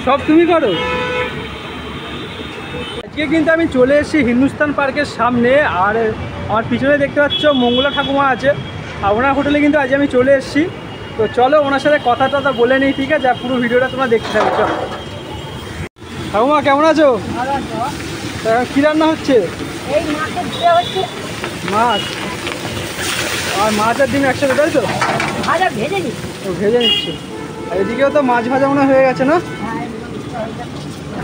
সব তুমি করো। আজকে কিন্তু আমি চলে এসেছি হিন্দুস্তান পার্কের সামনে, আর আমার পিছনে দেখতে পাচ্ছ মঙ্গলা ঠাকুমা আছে, আর ওনার হোটেলে কিন্তু আজ আমি চলে এসেছি। তো চলো ওনার সাথে কথা টথা বলে নেই, ঠিক আছে? পুরো ভিডিওটা তোমরা দেখতে থাকো। চলো ঠাকুমা, কেমন আছো? কী রান্না হচ্ছে? মাছ আর মাছের ডিম একসাথে, তাই তো? ভেজে নিচ্ছে। আর এদিকেও তো মাছ ভাজা মনে হয়ে গেছে না?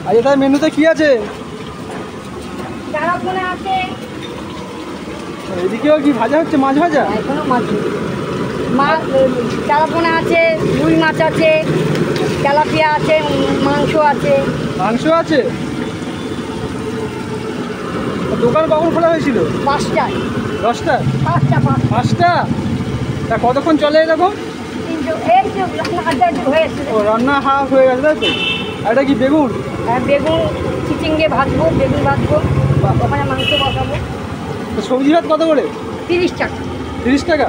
আচ্ছা, তাই মেনুতে কি আছে? এদিকেও কি ভাজা হচ্ছে? মাছ ভাজা? চারাপোনা আছে, রুই মাছ আছে, তেলাপিয়া আছে, মাংস আছে। মাংস আছে? দোকান কখন খোলা হয়েছিল? 5টায়। 10টা? 5টা। তা কতক্ষণ চলে এরকম? এই যে রান্না হয়ে এসেছে। ও, রান্না হাফ হয়ে গেছে, তাই তো? আর এটা কি বেগুন? হ্যাঁ, বেগুন চিচিঙ্গে ভাজবো, বেগুন ভাজবো, ওখানে মাংস বসাবো। সবজি ভাত কত করে? 30 টাকা। 30 টাকা?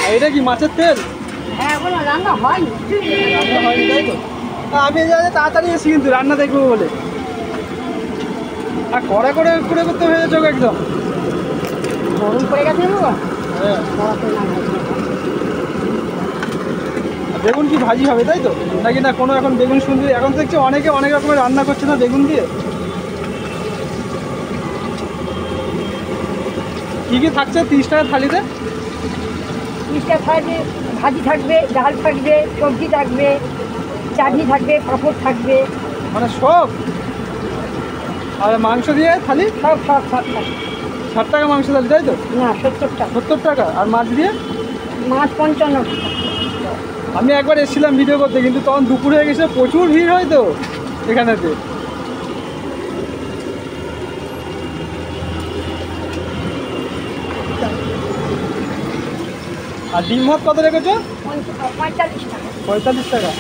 আর এটা কি মাছের তেল? হ্যাঁ, এখনো রান্না হয়নি। রান্না হয়নি, তাই তো? আমি জানি তাড়াতাড়ি এসেছি কিন্তু রান্না দেখবো বলে, আর কড়া করে করতে হয়ে যাচ্ছে একদম। গরম পড়ে গেছে বাবা। হ্যাঁ, বেগুন কি ভাজি হবে, তাই তো? নাকি না কোনো এখন বেগুন সুন্দর? এখন তো দেখছি অনেকে অনেক রকমের রান্না করছে না বেগুন দিয়ে। কী কী থাকছে 30 টাকা থালিতে? 30 টাকা থাকবে, ভাজি থাকবে, ডাল থাকবে, সবজি থাকবে, চাটনি থাকবে, পাঁপড় থাকবে, মানে সব? আর মাংস দিয়ে থালি? সব 60 টাকা মাংস থালি, তাই তো? না, 70 টাকা। 70 টাকা। আর মাছ দিয়ে? মাছ 55 টাকা। আমি একবার এসেছিলাম ভিডিও করতে, কিন্তু তখন দুপুর হয়ে গেছে, প্রচুর ভিড় হয় তো এখানেতে। আর ডিম ভাত কত রেখেছো? 45 টাকা। 45 টাকা।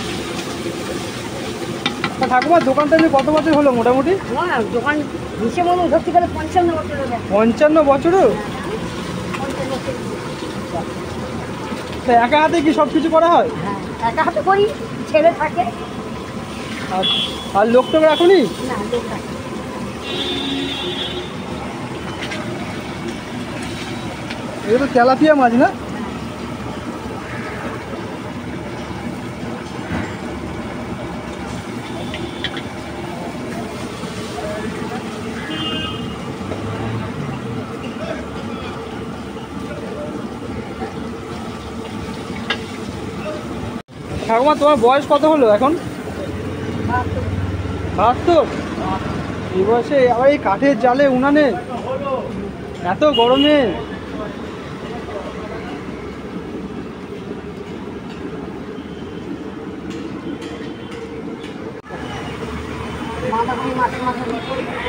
ঠাকুমার দোকানটা নিয়ে কত বছর হলো মোটামুটি? না, দোকান হিসেব মতন ধরতে গেলে 55 বছর হবে। 55 বছরও? তা একা হাতে কি সব কিছু করা হয়? হ্যাঁ, একা হাতে করি, ছেলে থাকে। আর লোক টোক রাখুনি? না, লোক থাকে। এটা তো তেলাপিয়া মাছ না? ঠাকুমা, তোমার বয়স কত হলো এখন? 72? এই বয়সে আবার এই কাঠের জালে উনানে এত গরমে?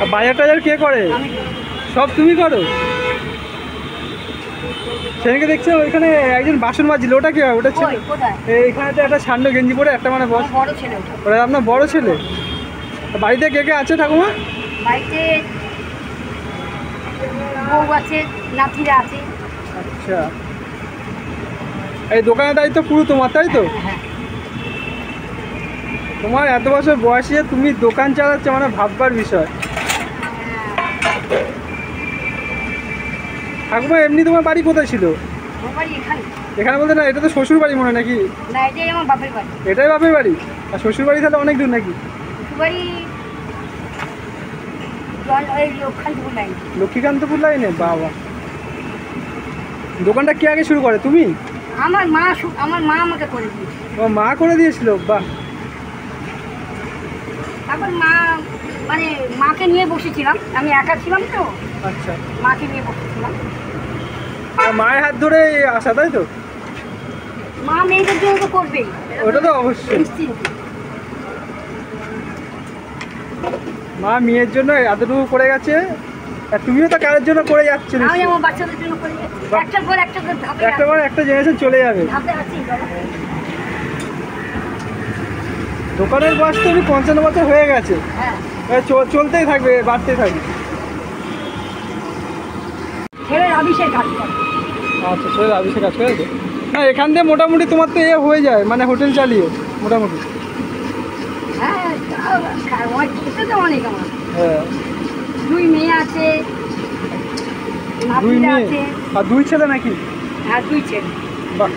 আর বাজার টাজার কে করে? সব তুমি করো? সেদিনকে দেখছো ওইখানে একজন বাসন মাজছিল, ওটা কি হয়? ওটা ছিল এইখানে তো একটা সান্ড গেঞ্জি পরে একটা, মানে বড় ছেলে। ওটা আপনার বড় ছেলে? বাড়িতে কে কে আছে ঠাকুমা? বাড়িতে বউ আছে, নাতিরা আছে। আচ্ছা, এই দোকানের দায়িত্ব পুরো তোমার, তাই তো? হ্যাঁ। তোমার এত বছর বয়সে তুমি দোকান চালাচ্ছ, মানে ভাববার বিষয়। ঠাকুমা, এমনি তোমার বাড়ি কোথায় ছিল? এখানে বলতে না, এটা তো শ্বশুর বাড়ি মনে হয় নাকি? না, এটাই আমার বাপের বাড়ি। এটাই বাপের বাড়ি? আর শ্বশুর বাড়ি তাহলে অনেক দূর নাকি? লক্ষ্মীকান্তপুর লাইনে? বাবা, দোকানটা কে আগে শুরু করে, তুমি? আমার মা আমাকে করে দিয়েছে। ও, মা করে দিয়েছিল? বাহ। তারপর মানে মাকে নিয়ে বসেছিলাম, আমি একা ছিলাম তো। আচ্ছা, মাকে নিয়ে বসেছিলাম। মায়ের হাত ধরে আসা, তাই তো? মা মেয়েদের জন্য তো করবেই, ওটা তো অবশ্যই। মা মেয়ের জন্য এতটুকু করে গেছে, আর তুমিও তো কারোর জন্য করে যাচ্ছ। আমি আমার বাচ্চাদের জন্য করে যাচ্ছি, একটার পর একটা করে ধাপে একটা পর একটা জেনারেশন চলে যাবে। ধাপে আছি। দোকানের বয়স তো 55 বছর হয়ে গেছে। হ্যাঁ, চলতেই থাকবে, বাড়তেই থাকবে। ছেলের আবিষের কাজ করে। আচ্ছা, ছেলের আবিষের কাজ করে। না এখান দিয়ে মোটামুটি তোমার তো হয়ে যায় মানে হোটেল চালিয়ে মোটামুটি। হ্যাঁ খেতে তো অনেক আমার হ্যাঁ 2 মেয়ে আছে, 2 নাতিরা মেয়ে আছে। আর 2 ছেলে নাকি? হ্যাঁ 2 ছেলে। বাহ